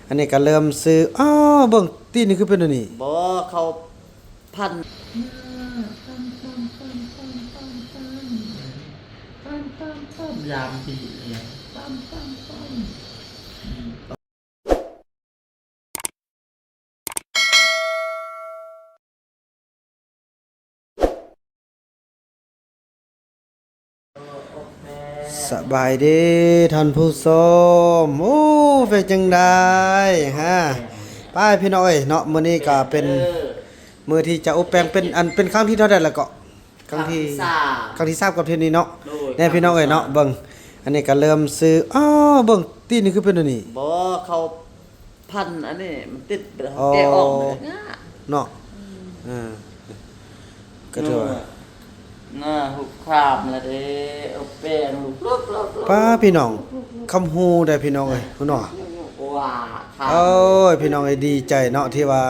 อันนี้ก็เริ่มซื้อเบิ่งตีนี่คือเป็นอันนี้บ่เขาพันยามปีเนี่ยสบายดีท่านผู้ชมเป็นจังไดฮะป้ายพี่น้อยเนาะมื้อนี้ก็เป็นมื้อที่จะอบแปลงเป็นครั้งที่เท่าใดแล้วก็ครั้งที่3กับเที่ยนี้เนาะแน่พี่น้องเอ้ยเนาะเบิ่งอันนี้ก็เริ่มซื้อเบิ่งตีนี่คือเป็นอันนี้บ่เขาพันอันนี้มันติดแกะออกเลยเนาะก็ถือว่าหุบครามละเด้อบแป้งหุบป้าพี่น้องคำฮู้ได้พี่น้องเอ้ยเนาะว้าโอ้ยพี่น้องเอ้ยดีใจเนาะที่ว่า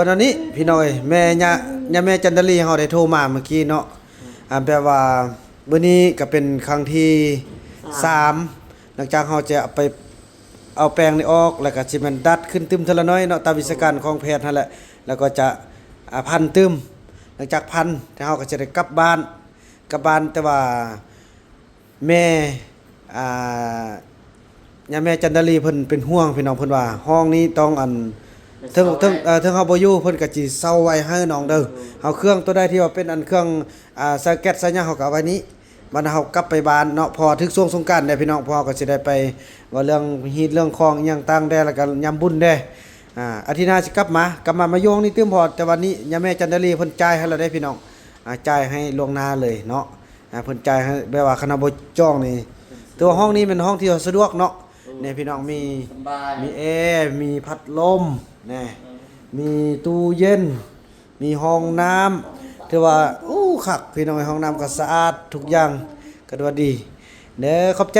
ตอนนี้พี่น้องเอ้ยแม่ย่าแม่จันทลีเฮาได้โทรมาเมื่อกี้เนาะแปลว่ามื้อนี้ก็เป็นครั้งที่3หลังจากเฮาจะไปเอาแปลงนี่ออกแล้วก็สิมันดัดขึ้นตึมเทอละน้อยเนาะตามวิชาการของแพทย์นั่นแหละแล้วก็จะพันตึมหลังจากพันเฮาก็จะได้กลับบ้านแต่ว่าแม่ย่าแม่จันทลีเพิ่นเป็นห่วงพี่น้องเพิ่นว่าห้องนี้ต้องเทิงเฮาบ่อยู่เพิ่นก็สิเซาไว้ให้น้องเด้อเฮาเครื่องตัวใดที่ว่าเป็นเครื่องสแก๊สซะหยังเฮาก็เอาไว้นี้บัดเฮากลับไปบ้านเนาะพอถึงช่วงสงกรานต์ได้พี่น้องพอก็สิได้ไปว่าเรื่องฮีตเรื่องคองอีหยังต่างได้แล้วก็ยามบุญได้อาทิตย์หน้าสิกลับมาโยงนี่ตึมพอแต่วันนี้ย่าแม่จันทลีเพิ่นจ่ายให้เราได้พี่น้องจ่ายให้ล่วงหน้าเลยเนาะเพิ่นจ่ายให้แบบว่าคณะบ่จ้องนี่ตัวห้องนี้เป็นห้องที่สะดวกเนาะเนี่ยพี่น้องมีแอร์มีพัดลมนี่มีตู้เย็นมีห้องน้ำถือว่าคักพี่น้องห้องน้ำก็สะอาดทุกอย่างก็ดูดีเด้อขอบใจ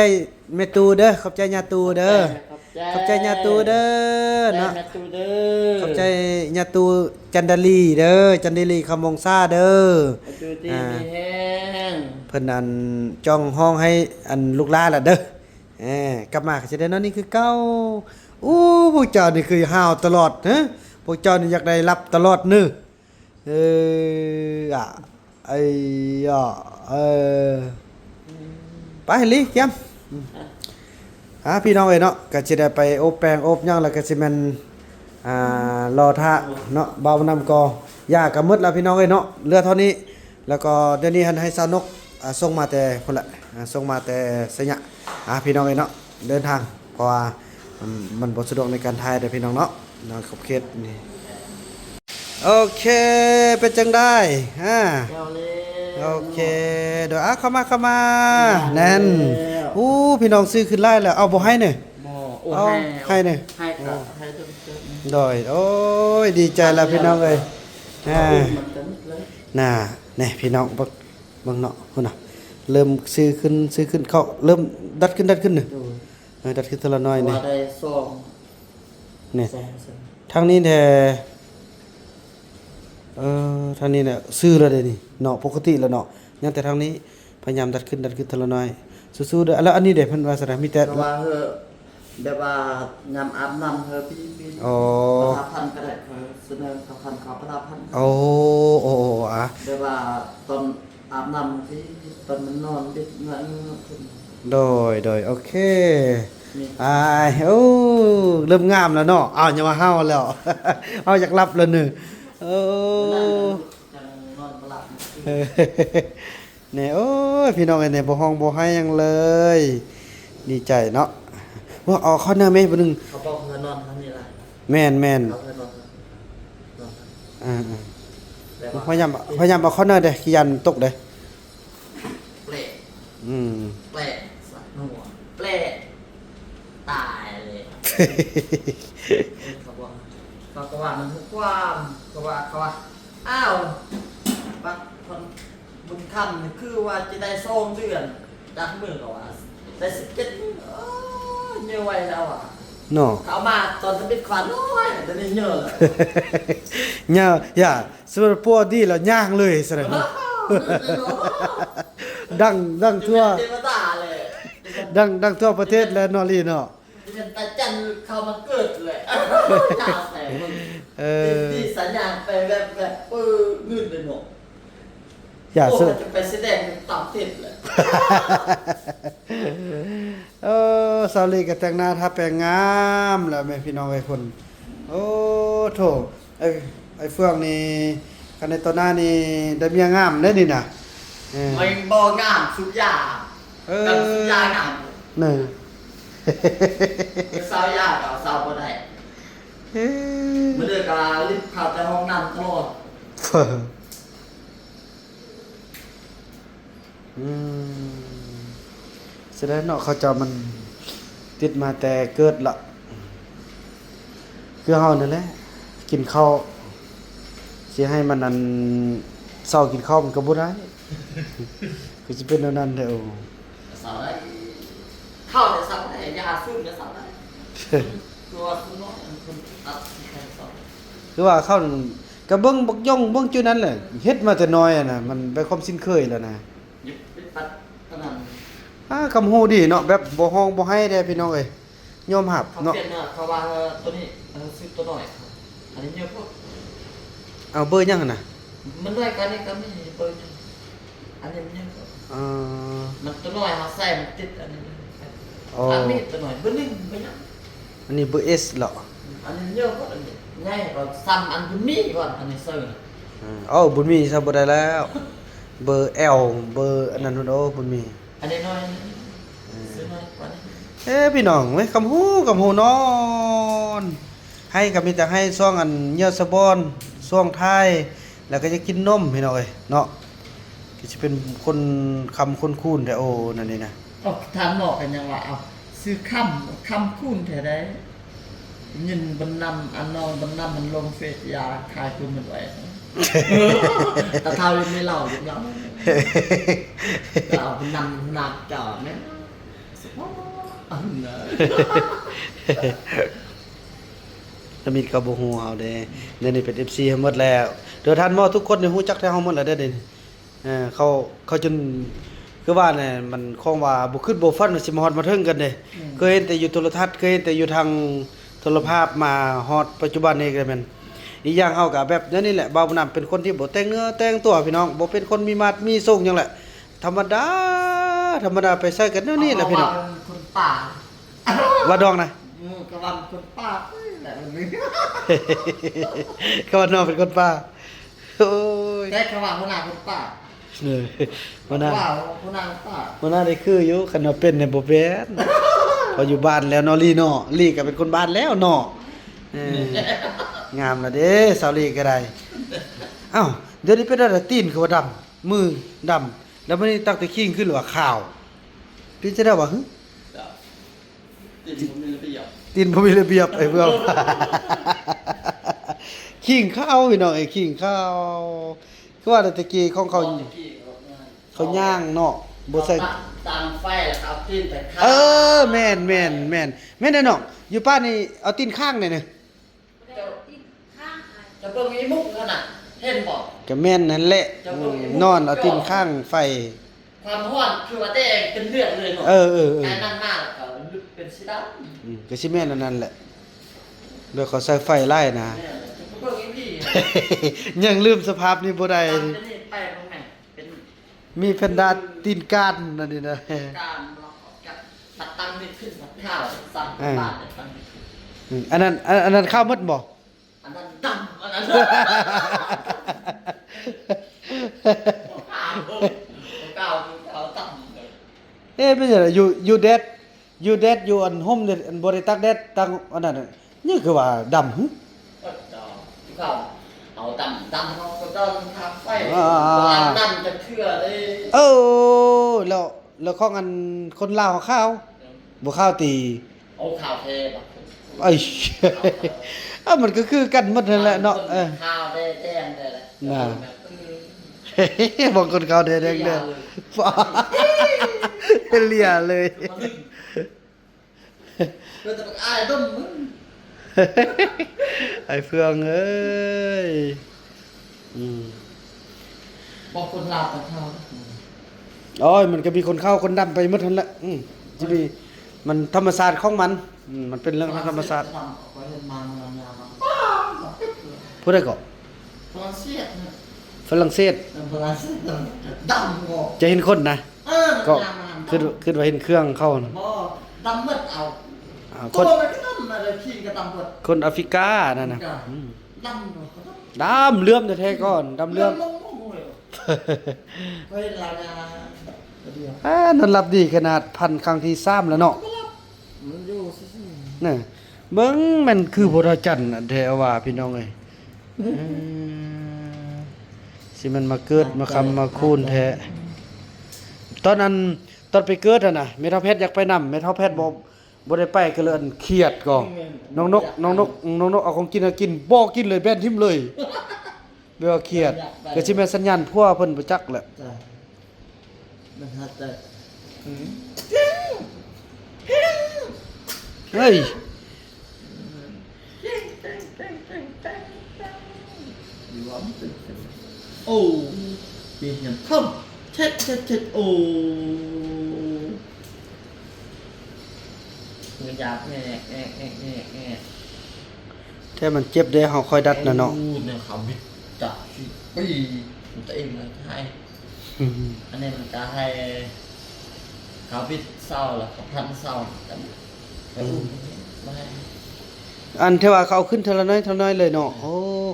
แม่ตูเด้อขอบใจย่าตูเด้อขอบใจย่าตูเด้อเนาะขอบใจย่าตูจันดาลีเด้อจันดาลีคำวงซ่าเด้อเพิ่นจ้องห้องให้ลูกหลานล่ะเด้อกลับมาก็สิได้เนาะนี่คือเก่าพวกเจ้านี่คือห้าวตลอดฮะพวกเจ้านี่อยากได้รับตลอดนึไปลิแก้มพี่น้องเอ้ยเนาะก็สิได้ไปอบแปลงอบหยังแล้วก็สิแม่นรอท่าเนาะบ่าวนำกอย่าก็หมดแล้วพี่น้องเอ้ยเนาะเหลือเท่านี้แล้วก็เดี๋ยวนี้ให้สาวนกส่งมาแต่พุ่นละส่งมาแต่สยะพี่น้องเอ้ยเนาะเดินทางเพราะว่ามันบ่สะดวกในการถ่ายเด้อพี่น้องเนาะขอบเขตนี่โอเคเป็นจังได้โอเคเดี๋ยวเข้ามาแน่นพี่น้องซื้อขึ้นไล่แล้วเอาบ่ให้เนี่ยเอาให้เนี่ยโดยโอ้ยดีใจแล้วพี่น้องเอ้ยน่ะนี่พี่น้องเบิ่งเนาะพุ่นน่ะเริ่มซื้อขึ้นเข้าเริ่มดัดขึ้นนี่ดัดขึ้นทีละน้อยนี่ได้นี่ทางนี้แท้ทางนี้เนี่ยซื้อแล้วเด้นี่เนาะปกติแล้วเนาะยังแต่ทางนี้พยายามดัดขึ้นทีละน้อยสู้ๆเด้อแล้วอันนี้เด้เพิ่นว่าซั่นมีแต่ว่าแบบว่ายามอาบน้ำพี่ประทับพันก็ได้เสนอเขาพันเขาประทับพันแบบว่าตอนอาบน้ำที่ตอนมันนอนดึกเงินโดยโอเคเริ่มงามแล้วเนาะอย่ามาเฮาแล้วเฮาอยากหลับแล้วนึเนี่ยพี่น้องเนี่ยบ่ฮ้องบ่ให้หยังเลยดีใจเนาะว่าเอาข้อหน้าแม่บ่นึงเขาบอกเพิ่นนอนทางนี้ล่ะแม่นพยายามเอาข้อหน้าเด้ขี้ยันตกเด้แปลสักหัวแปลตายเลยเขาว่ามันทุกความเขาว่าอ้าวบักคนบุญคำคือว่าจะได้2เดือนจากมือก็ว่าได้17มื้อเยอะไว้แล้วเนาะเขามาตอนจะเป็นควันน้อยแต่นี่เยอะเลยอย่าสมมุติปัวดีแล้วย่างเลยซะแล้วดังทั่วเทวดาเลยดังทั่วประเทศแล้วเนาะลีเนาะเป็นตาจัน นเขามาเกิดเลยหน้าแสบมึง เออ ที่สัญญาณไปแบบเงืดเลยหนู อย่า โอ้ ซื้อ มันจะไปแสดงต่างติดเลย สาวลีก็แต่งหน้าทาแป้งงามแล้วแม่พี่น้องไอ้คนโอ้โถไอ้เฟื่องนี่คันในตัวหน้านี่ได้เมียงามเด้นี่น่ะเออ มันบ่งามสุดยากับสุดยางาม นี่ สาวยากับสาวบ่ได้ เอ้ย เมื่อเดือนกาลิฟต์เข้าแต่ห้องน้ำตลอด เฟ้อแสดงเนาะเขาเจะมันติดมาแต่เกิดละคือเฮานั่นแหละกินข้าวสิให้มันอันเช้ากินข้าวมันก็บ่ได้ คือสิเป็นแนวนั้นเด้อโอ้ สาวได้เข้าแต่สาวได้ยาสู้แต่สาวได้ตัวคุณน้อยคุณตัดที่ใครสอน คือว่าเขาก็เบิ่งบักย่องเบิ่งจุดนั้นแหละเฮ็ดมาแต่น้อยอะนะมันเป็นความสิ้นเคยแล้วนะ ยึดเป็นปัดตะนัน คำฮู้ดีเนาะแบบบ่ฮ้องบ่ให้เด้พี่น้องเอ้ยยอมรับ เขา เนาะ เปลี่ยนเนี่ยเขาว่าตัวนี้ซื้อตัวหน่อยอันนี้เยอะพวก เอาเบอร์ยังอะน่ะ มันด้วยกันนี่ก็ไม่เปิดอันนี้มันเยอะพวก เอ่อ มันตัวหน่อยเขาใส่มันติดอันนี้ อ๋อ อันนี้ตัวหน่อยเบอร์หนึ่งไปยัง อันนี้เบอร์ S เหรอ อันนี้เยอะพวกอันนี้ง่ายกว่าซ้ำอันบุญมีก่อนอันนี้เซิร์ อ๋อบุญมีซะบ่ได้แล้ว เบอร์ L เบอร์อันนั้นโอ้บุญมี อันนี้น้อยซื้อน้อยกว่านี้ พี่น้องเว้ยคำฮู้นอนให้ก็มีแต่ให้ซ่องอันเหยอดสะบอนซ่องท้ายแล้วก็จะกินนมพี่น้องเอ้ยเนาะก็สิเป็นคนคำคนคูนแต่โอ้นั่นนี่นะ ออกทานหมอกกันยังว่าเอาซื้อคำคูณแถได้เงินบรรนำอันนองบรรนำมันลงเฟซยาขายคุณมันไว้แต่เท่ายังไม่เล่ายังเล่าเราบรรนำหนักจ่อเนี่ยอันน่ะ ถ้ามีกระบ่ฮู้เอาเด้เดี๋ยวนี้เป็น FC เฮาหมดแล้วเดี๋ยวท่านหมอทุกคนนี่ฮู้จักแต่เฮาหมดแล้วเด้อเดี๋ยวนี้เขาจนคือว่าเนี่ยมันคงว่าบ่ขึ้นบ่ฟันมันสิมาฮอดมาถึงกันเด้เคยเห็นแต่อยู่โทรทัศน์เคยเห็นแต่อยู่ทางโทรภาพมาฮอดปัจจุบันนี้ก็แม่นอีกอย่างเฮาก็แบบนั้นนี่แหละบ่าวบุญนำเป็นคนที่บ่แต่งเนื้อแต่งตัวพี่น้องบ่เป็นคนมีมาดมีทรงหยังแหละธรรมดาไปใส่กันแนวนี้แหละพี่น้อง คนป่า ว่าดองนะ กระวังคนป่าแหละมันนึก เขาว่าน้องเป็นคนป่าโอ้ย แต่กระวังคนหน้าคนป่า เออบ่น่า ว่าคนหน้าคนป่า บ่น่าได้คืออยู่คันว่าเป็นเนี่ยบ่เป็นพออยู่บ้านแล้วเนาะลี่เนาะลี่ก็เป็นคนบ้านแล้วเนาะเอองามแล้วเด้สาวลี่ก็ได้เอ้าเดี๋ยวนี้เป็นอะไรตีนคือว่าดำมือดำแล้วมันนี่ตั้งแต่ขิงขึ้นหรือว่าขาวพี่จะได้ว่าหึ ติดผมมีระเบียบ ตีนบ่มีระเบียบไอ้เพื่อน ขิงข้าวพี่น้องไอ้ขิงข้าวคือว่าแต่ตะกี้ของเขาย่างเนาะบ่ใส่ ตามไฟแล้วเอาตีนไปข้าง แม่นแน่น้องอยู่ป้านนี่เอาตีนข้างนี่นึง จะเบิ่งอีมุกขนาดเห็นบอก ก็แม่นนั่นแหละนอนเอาตีนข้างไฟ ความร้อนคือว่าแต่เป็นเลือดเลยเนาะ เออ ไอ้นั่นมากก็ลึกเป็นสีดำ ก็สิแม่นอันนั่นแหละโดยเขาใส่ไฟไล่นะ เนี่ยจะเบิ่งอีพี่ ยังลืมสภาพนี้บ่ได้ ตามนี่ไปตรงไหนเป็น มีแพนด้าตีนก้านนั่นนี่นะ การเราออกจากตัดตั้งนี่ขึ้นตัดข้าวสั่งบาทเนี่ยตั้งนี่ขึ้น อันนั้นข้าวมดบ่ อันนั้นดำอันนั้นข้าวตั้งเลย ไม่ใช่อยู่แดดอยู่อันห่มเนี่ยอันบ่ได้ตักแดดตักอันนั้นน่ะนี่คือว่าดำหึ ข้าวเอาดำเขาก็ต้องทำไฟวางนั่นจะเชื่อเลย เออแล้วของอันคนลาวเขาข้าวบ่ข้าวตี เอาข่าวเทปะ ไอ้ มันก็คือกันหมดนั่นแหละเนาะข้าวได้แดงได้เลย น่ะ บางคนข้าวแดงๆเด้อฟ้าเลียเลย เพื่อจะไปอ้ายต้มมึง ไอ้เฟืองเอ้ย บอกคนลาวกับข้าว โอ้ยมันก็มีคนเข้าคนดำไปหมดนั่นแหละสิมี มันธรรมศาสตร์ของมันมันเป็นเรื่องทางธรรมศาสตร์ ไปเห็นมันมา ผู้ใดก็ ฝรั่งเศสเนี่ย ฝรั่งเศส ฝรั่งเศสดำงอ จะเห็นคนนะ ก็ ดำ ขึ้นว่าเห็นเครื่องเข้าน่ะ บ่ดำเบิดเอา ค คน น มันก็ดำมาเลยขี้ก็ดำเบิด คนแอฟริกานั่นน่ะ ดำเบิด ดำเลื่อมแท้ๆก่อนดำเลื่อม ลงเลยเฮ้ยลายาเดียว นั่นรับดีขนาดพันครั้งที่3แล้วเนาะ มันอยู่ซื่อ น่ะเบิ่งมันคือพระจันทร์อันแท้ว่าพี่น้องเอ้ยสิมันมาเกิดมาคำมาคูณแท้ตอนนั้นตอนไปเกิดน่ะแม่เฒ่าแพทย์อยากไปนำแม่เฒ่าแพทย์บ่ได้ไปก็เลยอันเครียดก็น้องนกเอาของกินกินบ่กินเลยแบนทิ่มเลยแบบว่าเครียดก็สิแม่นสัญญาณพัวเพิ่นบ่จักแหละ จ้ะมันฮัดได้ เฮ้ย โอ้เปลี่ยนอย่างทำเช็ดโอ้เงินยาแง่ แท้มันเจ็บเด้เฮาค่อยดัดน่ะเนาะ เนี่ยเขาบิดจับปีมันตัวเองมันให้อันนี้มันจะให้เขาบิดเศร้าแล้วเขาพันเศร้ากันไปอุ้มไม่ให้ อันที่ว่าเขาเอาขึ้นเท่าน้อยเลยเนาะโอ้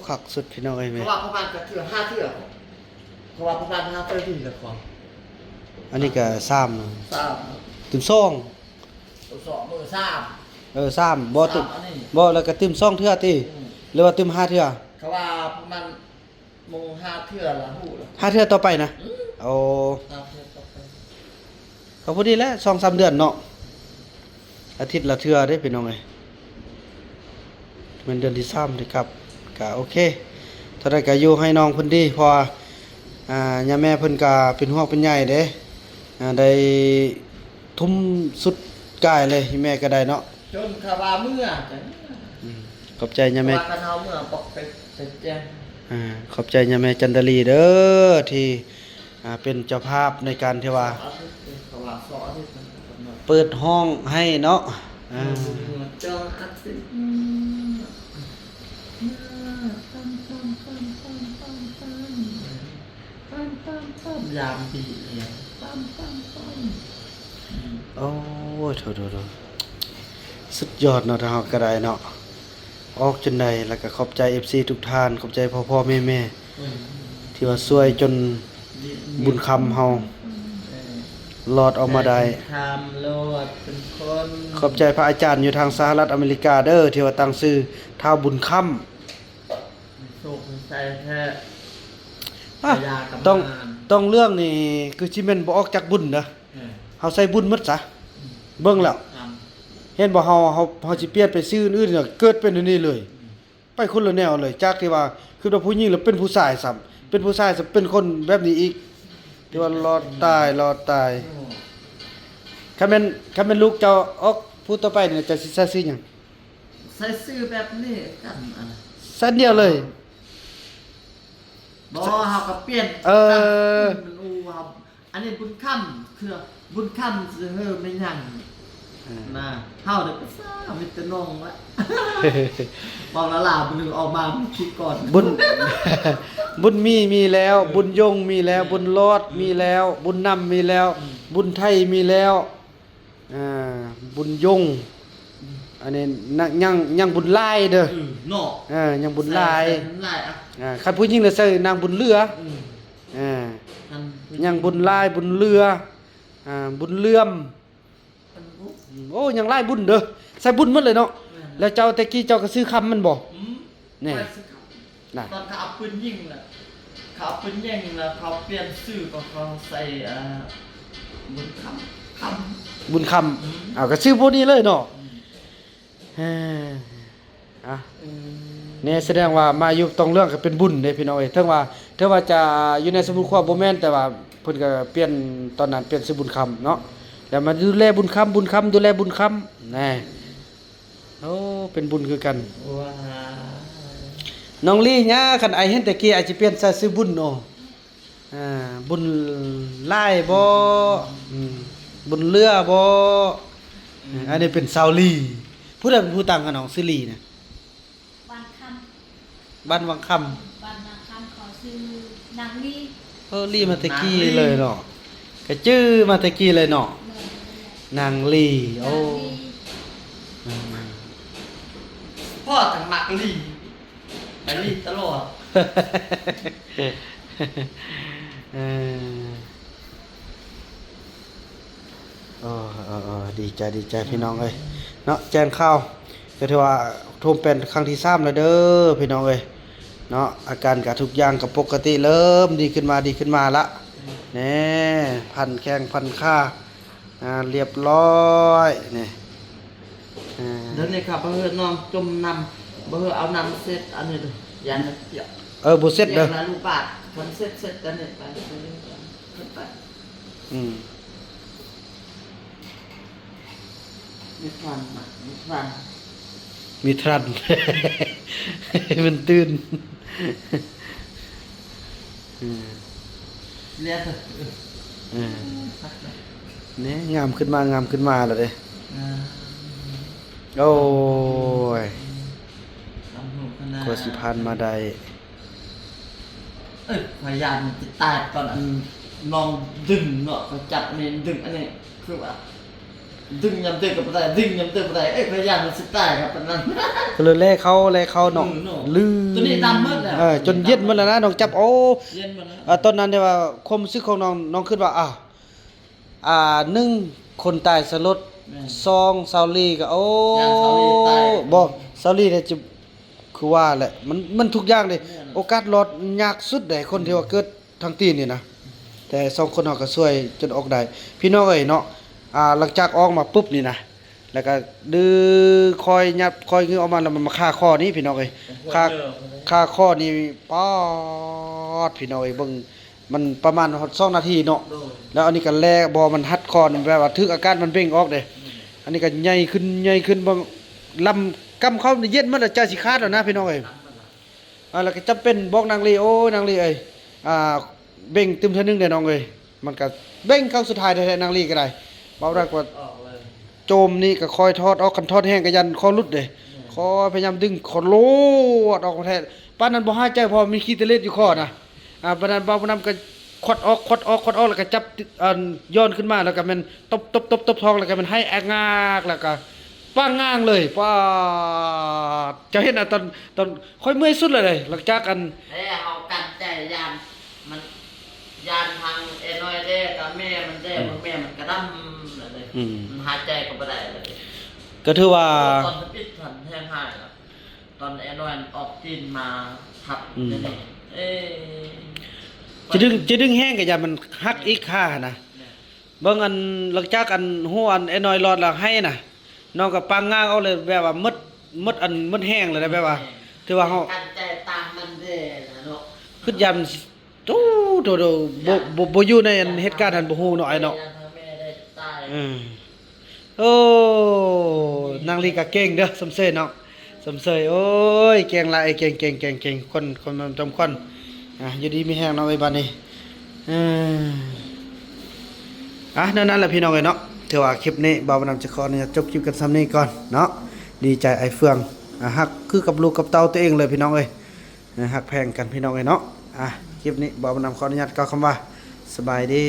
คักสุดพี่น้องเอ้ย เพ แม่ ราะว่าพระบาทจะเถื่อ5เถื่อเพราะว่าพระบาท5เถื่อถึงกับของ อันนี้ก็3 สาม ตึมซ่อง ตัวสองมือสาม 3บ่ตึม อันนี้ บ่แล้วก็ตึมซ่องเทื่อติหรือว่าตึม5เทื่อ เขาว่ามันมง5เถื่อละหูละ 5เทื่อต่อไปนะโอ้ 5เถื่อต่อไป ก็พอดีแล้ว 2-3 เดือนเนาะอาทิตย์ละเทื่อเด้พี่น้องเอ้ยเป็นเดือนที่3เด้ครับก็โอเคเท่าใดก็อยู่ให้น้องเพิ่นดีเพราะว่าย่าแม่เพิ่นก็เป็นห่วงเป็นใยเด้ได้ทุ่มสุดกายเลยแม่ก็ได้เนาะ จนเขาว่าเมื่อจัง ขอบใจย่าแม่ ว่ากันเฮาเมื่อปกไปแจ้ง ขอบใจย่าแม่จันดาลีเด้อที่เป็นเจ้าภาพในการที่ว่า เขาว่าสอนที่มันกำหนด เปิดห้องให้เนาะจองอาทิตย์ยามดีเนี่ย โอ้ยโถสุดยอดเนาะทางเฮาก็ได้เนาะออกจนได้แล้วก็ขอบใจ FC ทุกท่านขอบใจพ่อๆแม่ๆที่ว่าช่วยจนบุญคำเฮารอดออกมาได้ ทำโลดเป็นคน ขอบใจพระอาจารย์อยู่ทางสหรัฐอเมริกาเด้อที่ว่าตั้งชื่อท้าวบุญคำ สุขใจแท้ อ่ะต้องเรื่องนี่คือสิแม่นบ่ออกจากบุญนะเฮาใส่บุญหมดซะเบิ่งแล้วเห็นบ่เฮาสิเปลี่ยนไปซื้ออื่นๆเนี่ยเกิดเป็นอันนี้เลย ไปคนละแนวเลยจากที่ว่าคือว่าผู้หญิงแล้วเป็นผู้ชายซ้ำเป็นผู้ชายซ้ำเป็นคนแบบนี้อีกที่ว่ารอดตายคันแม่นลูกเจ้าออกผู้ต่อไปเนี่ยจะสิใส่ซื้อหยัง ใส่ซื้อแบบนี้กันอ่ะ ใส่เดียวเลย บ่เฮาก็เปลี่ยน มันอูครับอันนี้บุญค่ำคือบุญค่ำสิเฮอไม่ยังนะเฮาเด็กก็ซ่ามีแต่น้องวะบอกละลาบุญออกมาคิดก่อน บุญ บุญมีแล้ว บุญยงมีแล้ว บุญรอดมีแล้ว บุญนำมีแล้ว บุญไทยมีแล้วบุญยงอันนี้ยังบุญลายเด้อ เนาะ ยังบุญลาย ลายอ่ะ คันผู้หญิงเลยใส่นางบุญเรือยังบุญลายบุญเรือบุญเลื่อมโอ้ยังลายบุญเด้อใส่บุญหมดเลยเนาะแล้วเจ้าตะกี้เจ้าก็ซื้อคำมันบ่นี่น่ะ ตอนเขาเอาปืนยิงน่ะเขาเอาปืนยิงแล้วเขาเปลี่ยนชื่อก็เขาใส่บุญคำ บุญคำก็ซื้อพวกนี้เลยเนาะเนี่ยแสดงว่ามาอยู่ตรงเรื่องก็เป็นบุญเด้พี่น้องเอ้ยถึงว่าจะอยู่ในสมุทรควบบ่แม่นแต่ว่าเพิ่นก็เปลี่ยนตอนนั้นเปลี่ยนชื่อบุญคำเนาะแล้วมาดูแลบุญคำดูแลบุญคำแน่โอ้เป็นบุญคือกัน ว้า น้องลี่เนี่ยคันไอเห็นแต่กี้อาจจะเปลี่ยนชื่อบุญเนาะบุญลายบ่บุญเรือบ่ อันนี้เป็นซาวลีผู้ใดเป็นผู้ตั้งกับน้องซิลีนะ บ้านค บ้านวังคำ ำบ้านนาคำขอซื้อนางลี ลีมาแตะกี้เลยเนาะก็ชื่อมาแตะกี้เลยเนาะ เลย นางลีโอ้ พ่อต่างหมักลีไปลีตลอด เออดีใจพี่น้องเอ้ยเนาะแจ้งข่าวก็ถือว่าท่วมเป็นครั้งที่3แล้วเด้อพี่น้องเอ้ยเนาะอาการก็ทุกอย่างก็ปกติเริ่มดีขึ้นมาละแน่พันแข้งพันขาเรียบร้อยนี่ เดี๋ยวนี้ครับเพื่อนน้องจมน้ำเพื่อเอาน้ำเสร็จอันนี้ดูยันเกี่ยว บ่เสร็จเด้อ ลูกบาทคนเสร็จกันเนี่ยไปขึ้นไป อืม มีควันมีควัน มีทรัน มันตื่นอืม เรียกเถอะ เนี่ยงามขึ้นมาแล้วเด้โอ้ยกว่าสิพันมาได้ พยายามจะตายตอนอันลองดึงเนาะเขาจับเนี่ยดึงอันนี้คือว่าดึงยำเตือนกับอะไรดึงยำเตือนกับอะไรพยายามมันจะตายครับตอนนั้น ก็เลยแลเขาเนาะลือ ตัวนี้ดำหมดแล้ว จนเย็นหมดแล้วนะน้องจับโอ้ เย็นหมดแล้ว ตอนนั้นเนี่ยว่าความรู้สึกของน้องคิดว่า1คนตายสลด2ซาวลีก็โอ้บ่ซาวลีเนี่ยจะคือว่าแหละมันทุกอย่างเลยโอกาสรอดยากสุดได้คนที่ว่าเกิดทางตีนนี่นะแต่2คนเฮาก็ช่วยจนออกได้พี่น้องเอ้ยเนาะหลังจากออกมาปุ๊บนี่นะแล้วก็ดื้อคอยยับคอยงือออกมาแล้วมันมาฆ่าข้อนี้พี่น้องเอ้ยฆ่าข้อนี้ป๊อดพี่น้องเอ้ยเบิ่งมันประมาณ2นาทีเนาะแล้วอันนี้ก็แลบ่มันหัดคอนี่แบบว่าถึกอาการมันเบ่งออกเด้อันนี้ก็ใหญ่ขึ้นบ่ลำกำเข้านี่เย็นมันแล้วใจสิขาดแล้วนะพี่น้องเอ้ยแล้วก็จำเป็นบอกนางลีโอ้นางลีเอ้ยเบ่งตึมเทื่อนึงเด้น้องเอ้ยมันก็เบ่งครั้งสุดท้ายแท้ๆนางลีก็ได้เบาได้กว่าโจมนี่ก็คอยทอดออกคันทอดแห้งก็ยันคอหลุดเด้คอยพยายามดึงคอโลดออกแท้ปานนั้นบ่หายใจพอมีขี้ตะเล็ดอยู่คอนะปานนั้นเบานํก็คดออกแล้วก็จับย้อนขึ้นมาแล้วก็มันตบท้องแล้วก็มันให้แอกงากแล้วก็ป้างง้างเลยป้าดจะเห็นตอนค่อยเมื่อยสุดเลยหลังจากกัน เอากันใจยานมันยานทางน้อยเด้กับแม่มันเด้แม่มันกระดำเลยมันหายใจก็ไม่ได้เลย ก็ถือว่า ตอนปิดผันแห้งหายแล้วตอนน้อยออกจีนมาทับนี่จะดึงแห้งก็อย่ามันฮักอีกค่านะเบิ่งอันหลังจากอันฮู้อันไอ้น้อยรอดแล้วให้น่ะน้องก็ปังง้างเอาเลยแบบว่ามึดแห้งเลยนะแบบว่าถือว่าเฮา กันใจตามมันเด้นะเนาะ คือยันตู้โดบ่อยู่ในเหตุการณ์นั้นบ่ฮู้เนาะไอ้เนาะ แม่ได้ตาย โอ้นางลีก็เก่งเด้อสำเสยเนาะสำเสยโอ้ยเก่งหลายเก่งคนมันจำคนอยู่ดีมีแห้งเนาะไอ้บัดนี้นั่นแหละพี่น้องเอ้ยเนาะถือว่าคลิปนี้บ่าวนำจะขออนุญาตจบคลิปกันซ้ำนี้ก่อนเนาะดีใจไอ้เฟืองฮักคือกับลูกกับเต้าตัวเองเลยพี่น้องเอ้ยฮักแพงกันพี่น้องเอ้ยเนาะคลิปนี้บ่าวนำขออนุญาตกล่าวคำว่าสบายดี